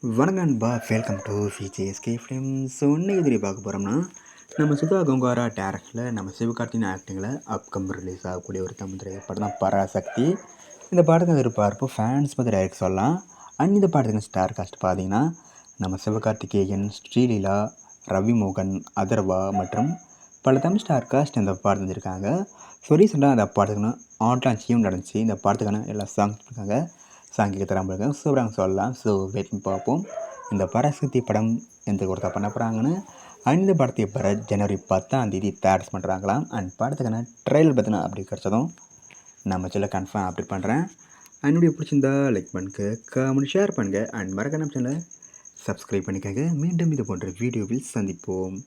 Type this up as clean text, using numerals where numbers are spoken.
வணக்கம் நண்பா, welcome to VJSK films. So இன்னைக்கு எதிரி பார்க்க போகிறோம்னா, நம்ம சுதா கங்காரா டேரக்டரில் நம்ம சிவகார்த்திகேயன் ஆக்டிங்கில் அப்கம் ரிலீஸ் ஆகக்கூடிய ஒரு தமிழ் திரைப்படம் தான் பராசக்தி. இந்த படத்துக்கு எதிர்பார்ப்பு ஃபேன்ஸ் பற்றி டைரக்ட் சொல்லலாம். அண்ட் இந்த படத்துக்கு ஸ்டார் காஸ்ட் பார்த்தீங்கன்னா, நம்ம சிவகார்த்திகேயன், ஸ்ரீலீலா, ரவிமோகன், அதர்வா மற்றும் பல தமிழ் ஸ்டார் காஸ்ட் இந்த படம் செஞ்சுருக்காங்க. ஸோ ரீசெண்டாக அந்த படத்துக்குன்னு ஆட்லான்ச்சியும் நடந்துச்சு. இந்த படத்துக்கான எல்லா சாங்ஸ் இருக்காங்க, சாங்கிக்கு தராமல் இருக்காங்க. சூப்பராக சொல்லலாம். ஸோ வெயிட் பண்ணி பார்ப்போம் இந்த பராசக்தி படம் எந்த கொடுத்தா பண்ண போகிறாங்கன்னு. அண்ட் இந்த படத்தை இப்போ ஜனவரி 10 தேட்டர்ஸ் பண்ணுறாங்களாம். அண்ட் படத்துக்கான ட்ரைலர் பார்த்தீங்கன்னா அப்படி கிடச்சதும் நம்ம சேனலை கன்ஃபார்ம் அப்டேட் பண்ணுறேன். அண்ட் வீடியோ பிடிச்சிருந்தா லைக் பண்ணுங்க, கமெண்ட் ஷேர் பண்ணுங்கள். அண்ட் மறக்காம நம்ம சேனலை சப்ஸ்கிரைப் பண்ணிக்கங்க. மீண்டும் இது போன்ற வீடியோவில் சந்திப்போம்.